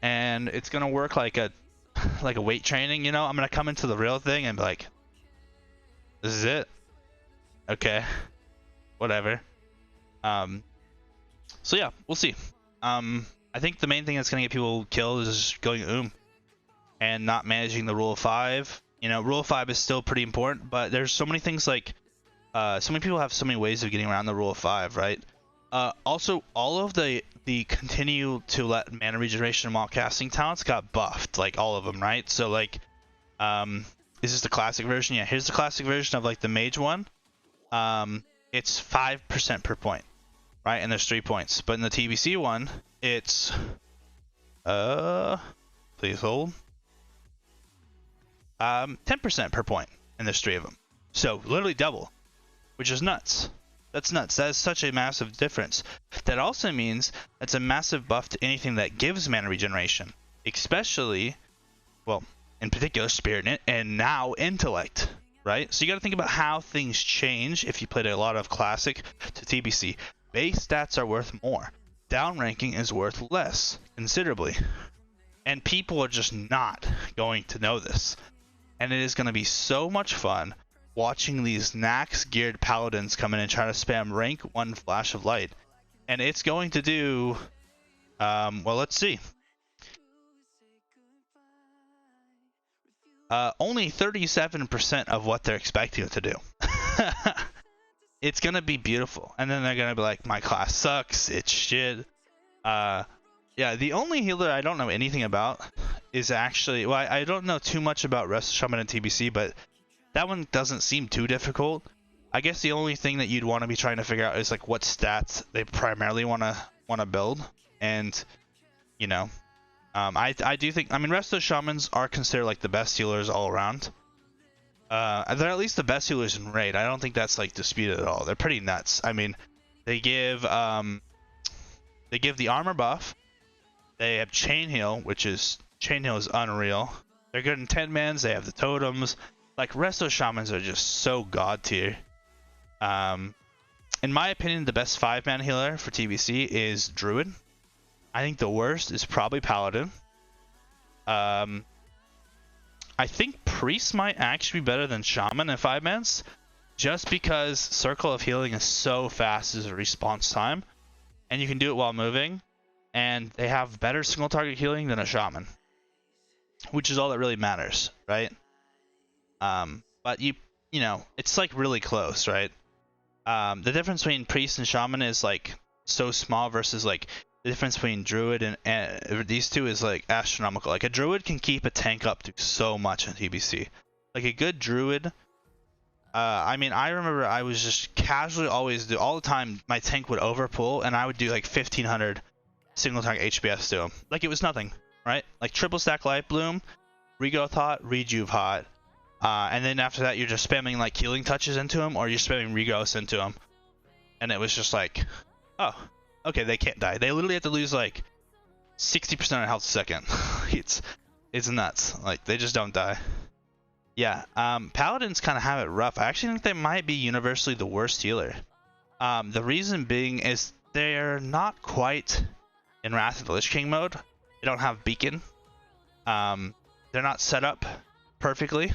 and it's gonna work like a weight training. You know, I'm gonna come into the real thing and be like, this is it. Okay, whatever. So yeah, we'll see. I think the main thing that's gonna get people killed is just going and not managing the rule of 5. You know, rule of 5 is still pretty important, but there's so many things like so many people have so many ways of getting around the rule of 5, right? Also, all of the continue to let mana regeneration while casting talents got buffed, like all of them, right? So like, is this the classic version? Yeah, here's the classic version of like the mage one. It's 5% per point, right? And there's 3 points. But in the TBC one, it's please hold. 10% per point, and there's 3 of them. So literally double, which is nuts. That's nuts. That is such a massive difference. That also means that's a massive buff to anything that gives mana regeneration, especially, well, in particular, Spirit and now Intellect, right? So you got to think about how things change if you played a lot of Classic to TBC. Base stats are worth more. Down ranking is worth less, considerably. And people are just not going to know this. And it is going to be so much fun watching these Nax geared paladins come in and try to spam rank 1 flash of light. And it's going to do, well, let's see. Only 37% of what they're expecting it to do. It's going to be beautiful. And then they're going to be like, my class sucks, it's shit. Yeah, the only healer I don't know anything about is actually, well, I don't know too much about Resto Shaman and TBC, but that one doesn't seem too difficult. I guess the only thing that you'd want to be trying to figure out is like what stats they primarily want to build, and you know, I do think, I mean, Resto Shamans are considered like the best healers all around. They're at least the best healers in raid. I don't think that's like disputed at all. They're pretty nuts. I mean, they give the armor buff. They have chain heal, which is unreal. They're good in 10 mans. They have the totems. Like, Resto Shamans are just so god tier. In my opinion, the best 5-man healer for TBC is Druid. I think the worst is probably Paladin. I think Priest might actually be better than Shaman in 5-mans, just because Circle of Healing is so fast as a response time, and you can do it while moving, and they have better single target healing than a Shaman, which is all that really matters, right? But you know, it's like really close, right? The difference between Priest and Shaman is like so small versus like the difference between druid and these two is like astronomical. Like a druid can keep a tank up to so much in TBC. Like a good druid. I mean, I remember I was just casually always all the time. My tank would overpull, and I would do like 1500 single target HPS to him. Like it was nothing, right? Like triple stack life bloom, regrowth hot, rejuve hot, and then after that you're just spamming like healing touches into him, or you're spamming regrowth into him, and it was just like, oh, okay, they can't die. They literally have to lose like 60% of health a second. it's nuts. Like they just don't die. Yeah, Paladins kind of have it rough. I actually think they might be universally the worst healer. The reason being is they're not quite in Wrath of the Lich King mode. They don't have Beacon. They're not set up perfectly,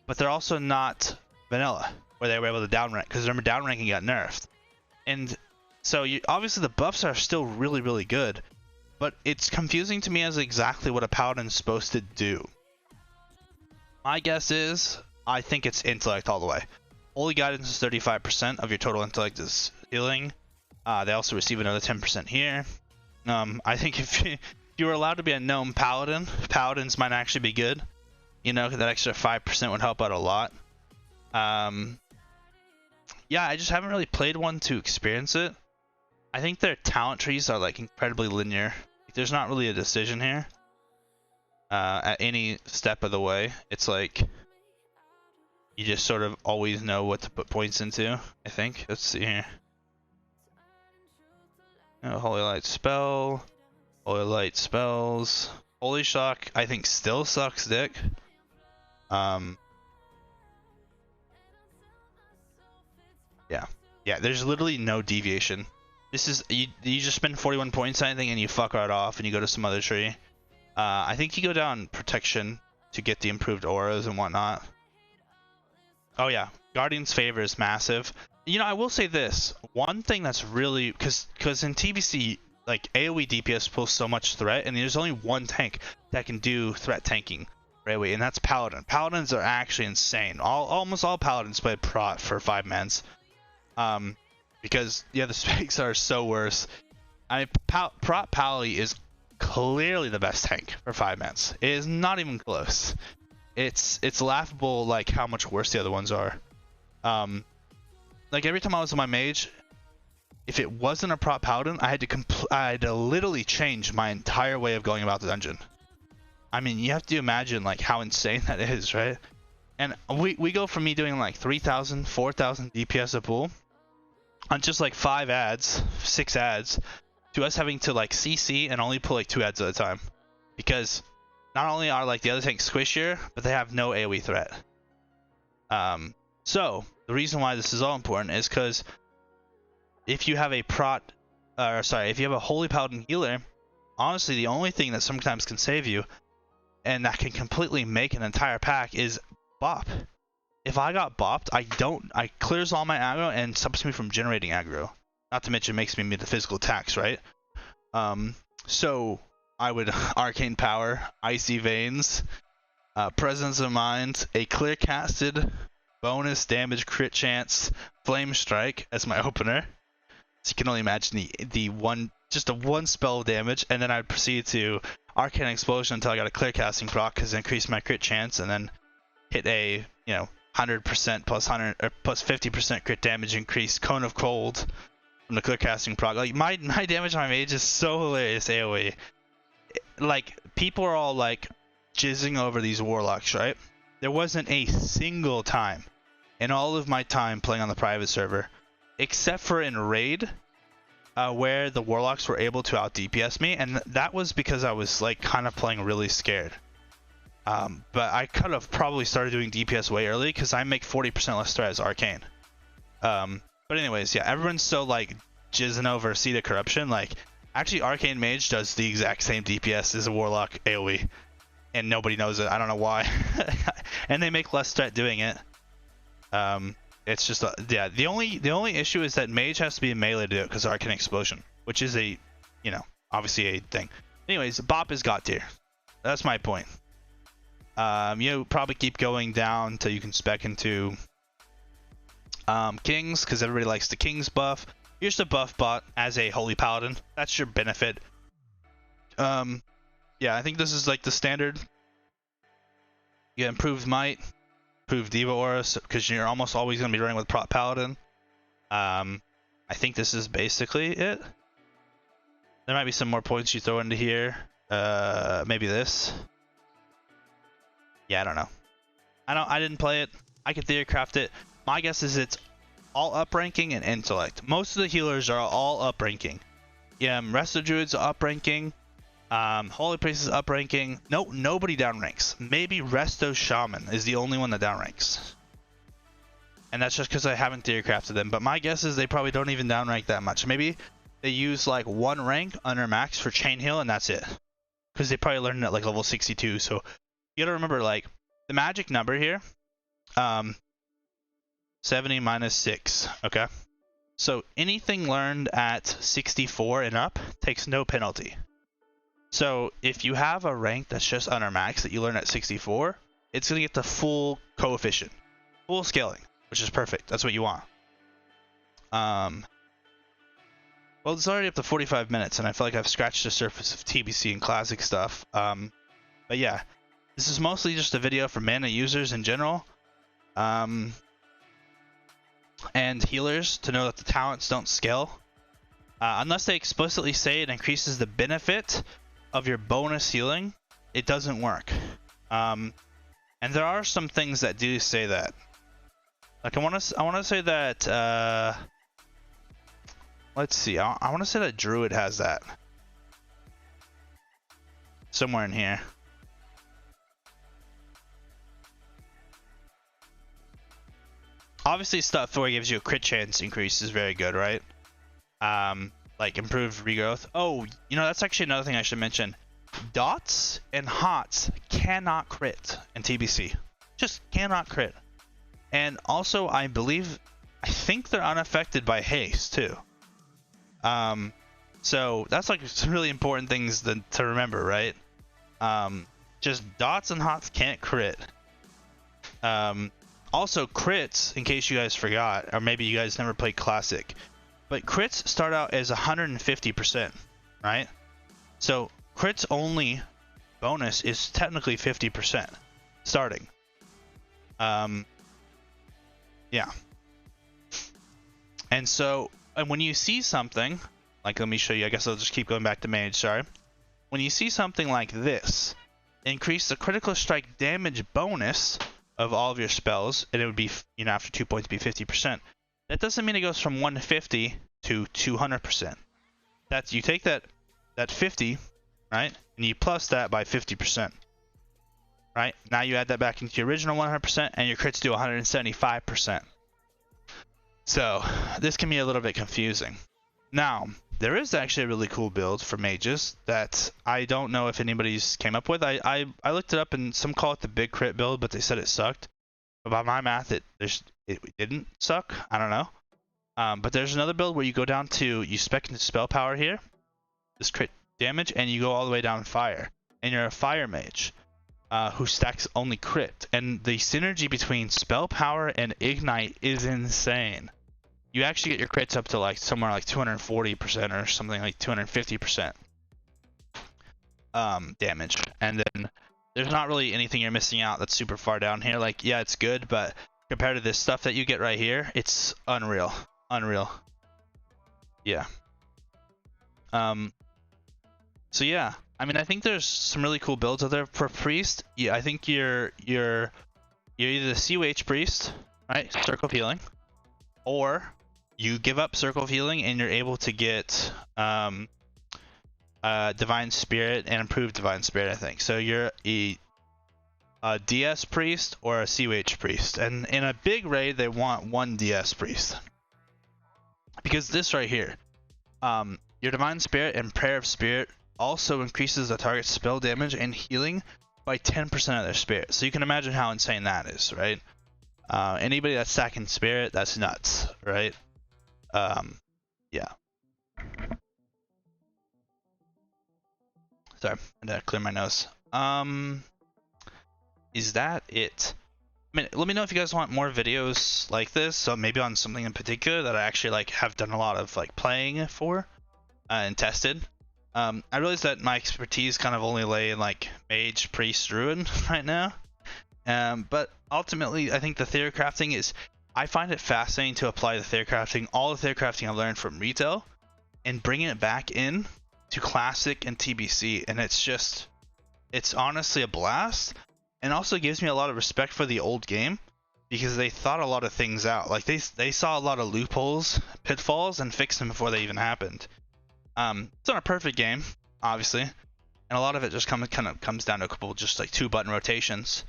but they're also not vanilla, where they were able to down rank, because remember down ranking got nerfed. And so obviously the buffs are still really, really good, but it's confusing to me as exactly what a Paladin's supposed to do. My guess is, I think it's Intellect all the way. Holy Guidance is 35% of your total Intellect is healing. They also receive another 10% here. I think if you were allowed to be a gnome Paladin, Paladins might actually be good. You know, that extra 5% would help out a lot. Yeah, I just haven't really played one to experience it. I think their talent trees are like incredibly linear. Like, there's not really a decision here. At any step of the way, it's like you just sort of always know what to put points into. I think. Let's see here. Holy Light spell, Holy Light spells, Holy Shock. I think still sucks dick. Yeah. There's literally no deviation. This is you just spend 41 points on anything and you fuck right off and you go to some other tree. I think you go down protection to get the improved auras and whatnot. Oh yeah, Guardian's Favor is massive. You know, I will say this. One thing that's really... Because in TBC, like, AoE DPS pulls so much threat, and there's only one tank that can do threat tanking for AoE, and that's Paladin. Paladins are actually insane. Almost all Paladins play Prot for 5-mans. Because, yeah, the spikes are so worse. I mean, Prot Pally is clearly the best tank for 5-mans. It is not even close. It's laughable like how much worse the other ones are. Like every time I was on my mage, if it wasn't a Prot Paladin, I had to literally change my entire way of going about the dungeon. I mean, you have to imagine like how insane that is, right? And we go from me doing like 3,000, 4,000 DPS a pool on just like 5 ads, 6 ads, to us having to like CC and only pull like 2 ads at a time, because not only are like the other tanks squishier, but they have no AoE threat. So the reason why this is all important is because if you have a if you have a Holy Paladin healer, honestly the only thing that sometimes can save you and that can completely make an entire pack is bop. If I got bopped, I clears all my aggro and stops me from generating aggro. Not to mention makes me the physical attacks, right? So I would Arcane Power, Icy Veins, Presence of Mind, a clear casted, bonus damage crit chance, Flame Strike as my opener. So you can only imagine the one spell damage, and then I'd proceed to Arcane Explosion until I got a clear casting proc because it increased my crit chance, and then hit a 100% plus 100 or plus 50% crit damage increase Cone of Cold from the clear casting proc. Like my damage on my mage is so hilarious AoE. Like people are all like jizzing over these warlocks, right? There wasn't a single time in all of my time playing on the private server, except for in raid, where the warlocks were able to out DPS me, and that was because I was like kind of playing really scared. But I could have probably started doing DPS way early because I make 40% less threat as Arcane. But anyways, yeah, everyone's so like jizzing over Seed of Corruption. Like, actually, Arcane Mage does the exact same DPS as a Warlock AoE, and nobody knows it. I don't know why. And they make less threat doing it. It's just yeah. The only issue is that Mage has to be in melee to do it because Arcane Explosion, which is a obviously a thing. Anyways, Bop is God tier. That's my point. You probably keep going down until you can spec into Kings, because everybody likes the Kings buff. Here's the buff bot as a holy paladin. That's your benefit. Yeah, I think this is like the standard. You get improved might, improved diva aura, because you're almost always going to be running with prop paladin. I think this is basically it. There might be some more points you throw into here. Maybe this. Yeah, I don't know. I didn't play it. I could theory craft it. My guess is it's all upranking and intellect. Most of the healers are all upranking. Yeah, Resto Druid's upranking. Holy Priest is upranking. Nope, nobody downranks. Maybe Resto Shaman is the only one that downranks. And that's just because I haven't theory crafted them. But my guess is they probably don't even downrank that much. Maybe they use like one rank under max for chain heal and that's it. Because they probably learned it at like level 62. So you gotta remember like the magic number here. 70 minus 6. Okay. So anything learned at 64 and up takes no penalty. So if you have a rank that's just under max that you learn at 64, it's going to get the full coefficient, full scaling, which is perfect. That's what you want. Well, it's already up to 45 minutes, and I feel like I've scratched the surface of TBC and classic stuff. But yeah, this is mostly just a video for mana users in general, and healers to know that the talents don't scale. Unless they explicitly say it increases the benefit of your bonus healing, it doesn't work. And there are some things that do say that. Like I want to say that let's see. I want to say that Druid has that somewhere in here. Obviously, stuff where it gives you a crit chance increase is very good, right? Like improved regrowth. Oh, you know, that's actually another thing I should mention. Dots and hots cannot crit in TBC. Just cannot crit. And also, I think they're unaffected by haste too. So that's like some really important things to remember, right? Just dots and hots can't crit. Also crits, in case you guys forgot, or maybe you guys never played Classic, but crits start out as 150%, right? So crits only bonus is technically 50% starting. Yeah. And so, and when you see something, like let me show you, I guess I'll just keep going back to mage, sorry. When you see something like this, increase the critical strike damage bonus of all of your spells, and it would be, you know, after 2 points be 50%. That doesn't mean it goes from 150 to 200%. That's, you take that 50, right, and you plus that by 50%. Right? Now you add that back into your original 100%, and your crits do 175%. So this can be a little bit confusing. Now, there is actually a really cool build for mages that I don't know if anybody's came up with. I looked it up, and some call it the big crit build, but they said it sucked. But by my math, it didn't suck. I don't know. But there's another build where you go down to, you spec into spell power here, this crit damage, and you go all the way down fire. And you're a fire mage who stacks only crit. And the synergy between spell power and ignite is insane. You actually get your crits up to like somewhere like 240% or something like 250% damage. And then there's not really anything you're missing out that's super far down here. Like, yeah, it's good, but compared to this stuff that you get right here, it's unreal. Unreal. Yeah. So yeah, I mean, I think there's some really cool builds out there for priest. Yeah, I think you're either the CWH priest, right? Circle of healing, or you give up circle of healing and you're able to get divine spirit and improved divine spirit, I think. So you're a DS priest or a CWH priest, and in a big raid they want one DS priest, because this right here, your divine spirit and prayer of spirit also increases the target's spell damage and healing by 10% of their spirit. So you can imagine how insane that is, right? Anybody that's stacking spirit, that's nuts, right? Yeah. Sorry, I had to clear my nose. Is that it? I mean, let me know if you guys want more videos like this, so maybe on something in particular that I actually like have done a lot of like playing for and tested. I realize that my expertise kind of only lay in like mage, priest, druid right now. But ultimately, I think the theory crafting is, I find it fascinating to apply the theory crafting, all the theory crafting I learned from retail, and bringing it back in to classic and TBC, and it's honestly a blast, and also gives me a lot of respect for the old game, because they thought a lot of things out. Like they saw a lot of loopholes, pitfalls, and fixed them before they even happened. It's not a perfect game, obviously, and a lot of it just kind of comes down to a couple just like 2-button rotations.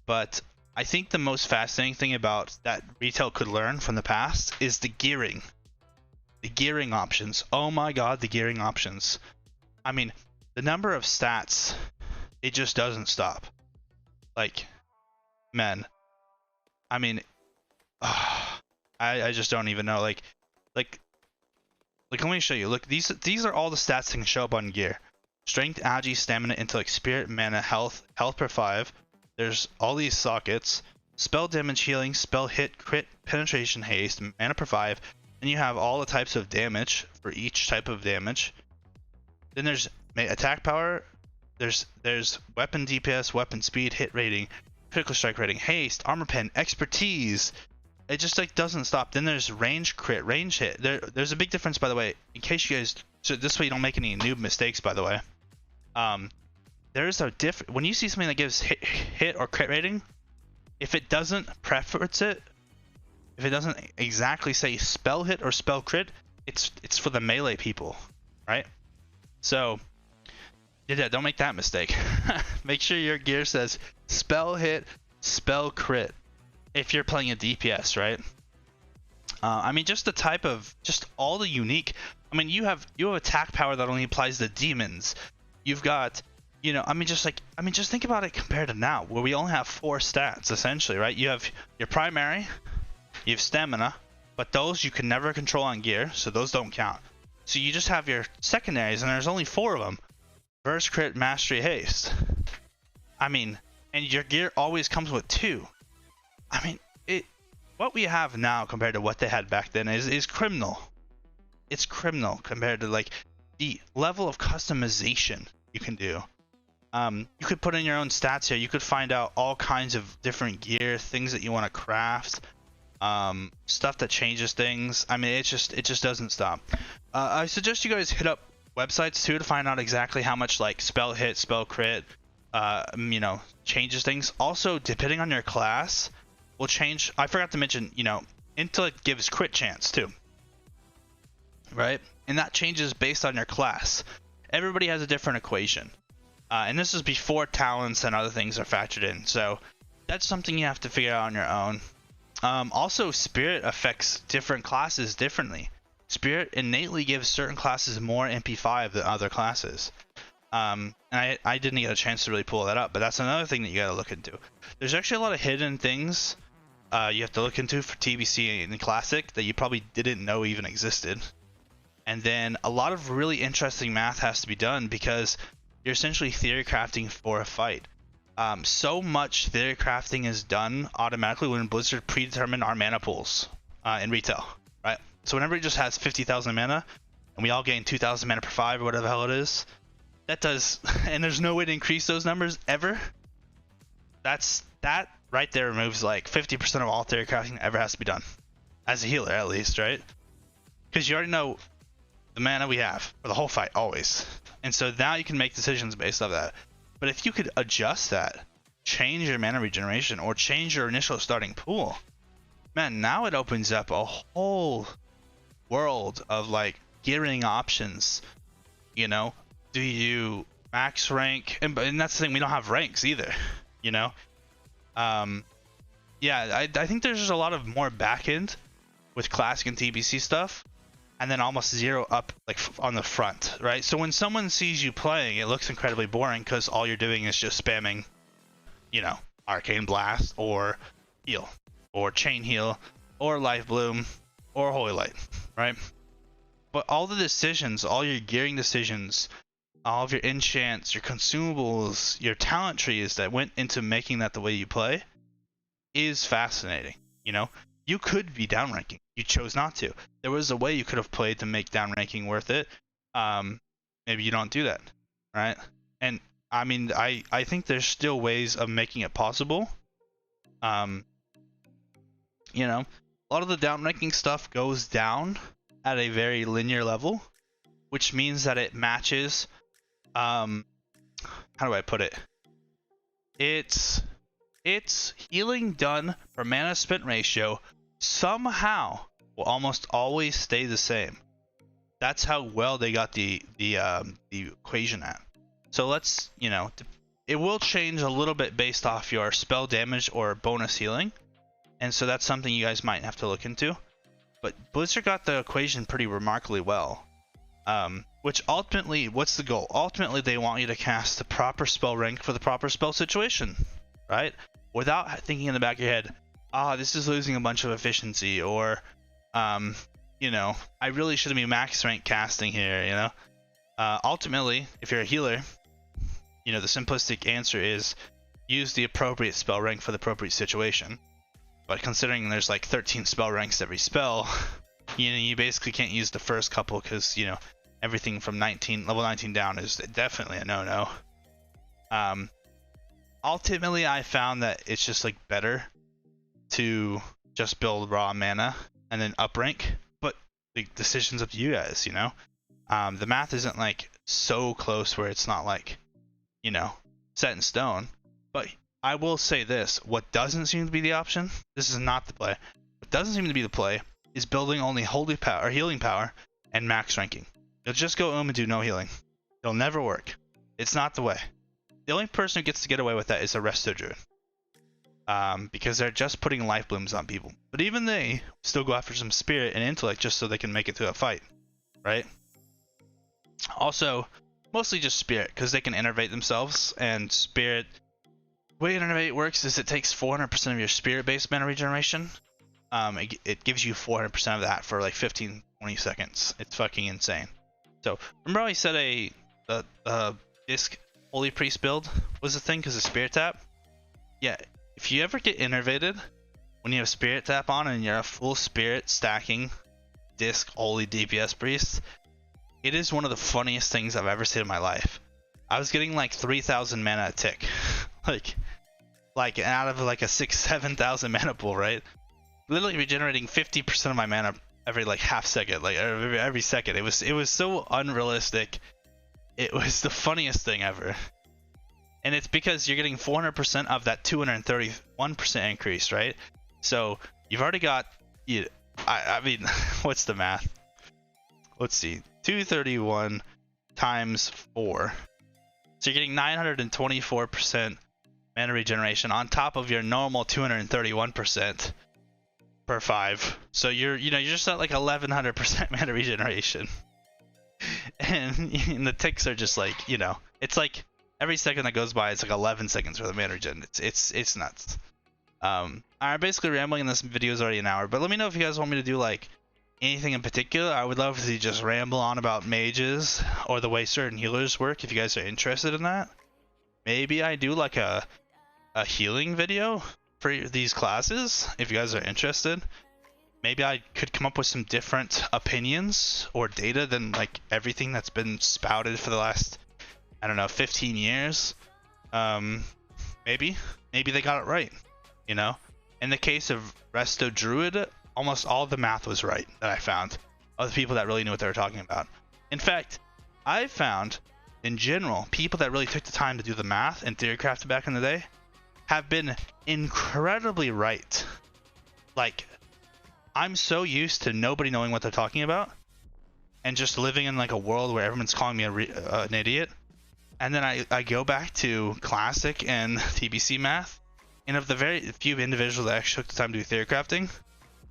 But I think the most fascinating thing about that retail could learn from the past is the gearing. The gearing options. Oh my god, the gearing options. I mean, the number of stats, it just doesn't stop. Like, man. I mean, I just don't even know. Like, let me show you. Look, these are all the stats that can show up on gear. Strength, agi, stamina, intellect, spirit, mana, health per 5. There's all these sockets. Spell damage, healing, spell hit, crit, penetration, haste, mana per 5. And you have all the types of damage for each type of damage. Then there's attack power. There's weapon DPS, weapon speed, hit rating, critical strike rating, haste, armor pen, expertise. It just like doesn't stop. Then there's range crit, range hit. There's a big difference, by the way, in case you guys, so this way you don't make any noob mistakes, by the way. There's a when you see something that gives hit or crit rating, if it doesn't preference it, if it doesn't exactly say spell hit or spell crit, it's for the melee people, right? So yeah, don't make that mistake. Make sure your gear says spell hit, spell crit if you're playing a DPS, right? I mean, just the type of, just all the unique, I mean, you have attack power that only applies to demons. You've got, you know, just think about it compared to now, where we only have 4 stats essentially, right? You have your primary, you have stamina, but those you can never control on gear, so those don't count. So you just have your secondaries, and there's only 4 of them. Burst, crit, mastery, haste. I mean, and your gear always comes with 2. I mean, what we have now compared to what they had back then is criminal. It's criminal compared to like the level of customization you can do. You could put in your own stats here. You could find out all kinds of different gear, things that you want to craft, stuff that changes things. I mean, it just doesn't stop. I suggest you guys hit up websites too to find out exactly how much like spell hit, spell crit, you know, changes things. Also, depending on your class, will change. I forgot to mention, you know, intellect gives crit chance too, right? And that changes based on your class. Everybody has a different equation, and this is before talents and other things are factored in. So that's something you have to figure out on your own. Also, spirit affects different classes differently. Spirit innately gives certain classes more MP5 than other classes. And I didn't get a chance to really pull that up, but that's another thing that you gotta look into. There's actually a lot of hidden things you have to look into for TBC and Classic that you probably didn't know even existed. And then a lot of really interesting math has to be done because you're essentially theory crafting for a fight. So much theory crafting is done automatically when Blizzard predetermine our mana pools in retail, right? So whenever it just has 50,000 mana and we all gain 2,000 mana per 5 or whatever the hell it is, that does, and there's no way to increase those numbers ever. That right there removes like 50% of all theory crafting that ever has to be done, as a healer at least, right? Because you already know the mana we have for the whole fight always, and so now you can make decisions based off that. But if you could adjust that, change your mana regeneration or change your initial starting pool, man, now it opens up a whole world of like gearing options. You know, do you max rank? And that's the thing, we don't have ranks either, you know. Yeah, I think there's just a lot of more back end with classic and TBC stuff, and then almost zero up like on the front, right? So when someone sees you playing, it looks incredibly boring because all you're doing is just spamming, you know, Arcane Blast or heal or Chain Heal or Life Bloom or Holy Light, right? But all the decisions, all your gearing decisions, all of your enchants, your consumables, your talent trees that went into making that the way you play is fascinating. You know, you could be down ranking. You chose not to. There was a way you could have played to make down ranking worth it. Maybe you don't do that, right? And I mean, I think there's still ways of making it possible. You know, a lot of the down ranking stuff goes down at a very linear level, which means that it matches. How do I put it? It's healing done per mana spent ratio somehow will almost always stay the same. That's how well they got the equation at. So let's, you know, it will change a little bit based off your spell damage or bonus healing, and so that's something you guys might have to look into. But Blizzard got the equation pretty remarkably well. Which ultimately, what's the goal? Ultimately, they want you to cast the proper spell rank for the proper spell situation, right? Without thinking in the back of your head, this is losing a bunch of efficiency, or, you know, I really shouldn't be max rank casting here, you know? Ultimately, if you're a healer, you know, the simplistic answer is use the appropriate spell rank for the appropriate situation. But considering there's like 13 spell ranks every spell, you know, you basically can't use the first couple because, you know, everything from level 19 down is definitely a no-no. Ultimately, I found that it's just like better to just build raw mana and then up rank, but the decision's up to you guys, you know. The math isn't like so close where it's not like, you know, set in stone. But I will say this: what doesn't seem to be the option, this is not the play. What doesn't seem to be the play is building only holy power or healing power and max ranking. You'll just go and do no healing. It'll never work. It's not the way. The only person who gets to get away with that is a Resto Druid. Because they're just putting life blooms on people. But even they still go after some spirit and intellect just so they can make it through a fight, right? Also, mostly just spirit, because they can innervate themselves, and spirit, the way innervate works is it takes 400% of your spirit-based mana regeneration. It gives you 400% of that for like 15-20 seconds. It's fucking insane. So remember how I said a disc holy priest build was a thing because of spirit tap? Yeah, if you ever get innervated when you have spirit tap on and you're a full spirit stacking disc holy DPS priest, it is one of the funniest things I've ever seen in my life. I was getting like 3,000 mana a tick, like out of like a 6,000-7,000 mana pool, right? Literally regenerating 50% of my mana every like half second, like every second. It was so unrealistic. It was the funniest thing ever. And it's because you're getting 400% of that 231% increase, right? So you've already got, I mean, what's the math? Let's see, 231 times 4. So you're getting 924% mana regeneration on top of your normal 231% per 5. So you're just at like 1100% mana regeneration. And the ticks are just like, you know, it's like every second that goes by, it's like 11 seconds for the mana regen. It's nuts. I'm basically rambling, and this video is already an hour, but let me know if you guys want me to do like anything in particular. I would love to just ramble on about mages or the way certain healers work if you guys are interested in that. Maybe I do like a healing video for these classes if you guys are interested. Maybe I could come up with some different opinions or data than like everything that's been spouted for the last, I don't know, 15 years. Maybe they got it right, you know. In the case of Resto Druid, almost all the math was right that I found of the people that really knew what they were talking about. In fact, I found in general people that really took the time to do the math and theorycraft back in the day have been incredibly right. Like, I'm so used to nobody knowing what they're talking about and just living in like a world where everyone's calling me an idiot. And then I go back to classic and TBC math, and of the very few individuals that actually took the time to do theory crafting,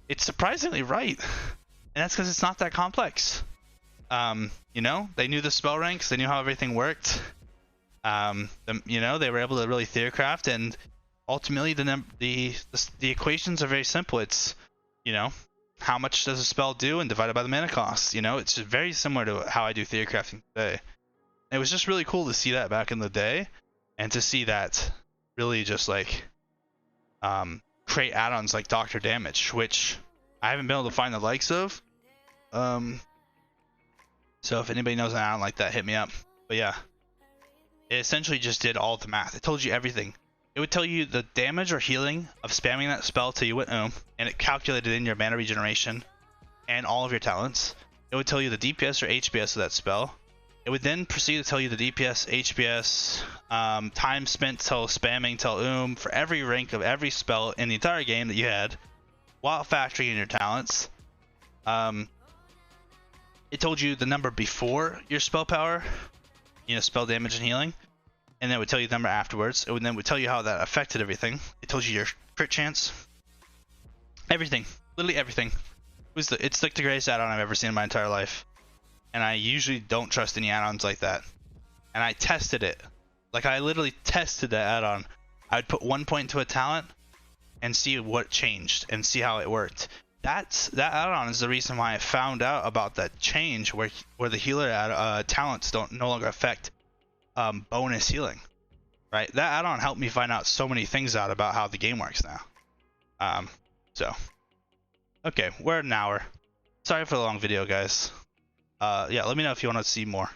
it's surprisingly right. And that's because it's not that complex. You know, they knew the spell ranks, they knew how everything worked. You know, they were able to really theory craft, and ultimately the equations are very simple. It's, you know, how much does a spell do and divided by the mana cost. You know, it's very similar to how I do theory crafting today. It was just really cool to see that back in the day, and to see that really just like create add-ons like Doctor Damage, which I haven't been able to find the likes of. So if anybody knows an add-on like that, hit me up. But yeah, it essentially just did all the math. It told you everything. It would tell you the damage or healing of spamming that spell till you went and it calculated in your mana regeneration and all of your talents. It would tell you the DPS or HPS of that spell. It would then proceed to tell you the DPS, HPS, time spent till spamming till for every rank of every spell in the entire game that you had, while factoring in your talents. It told you the number before your spell power, spell damage and healing, and then it would tell you the number afterwards. It would then tell you how that affected everything. It told you your crit chance, everything, literally everything. It's like the greatest add-on I've ever seen in my entire life. And I usually don't trust any add-ons like that. And I tested it. Like, I literally tested that add-on. I would put 1 point to a talent and see what changed and see how it worked. That add-on is the reason why I found out about that change where the healer talents no longer affect bonus healing. Right? That add-on helped me find out so many things out about how the game works now. Okay, we're at an hour. Sorry for the long video, guys. Yeah, let me know if you want to see more.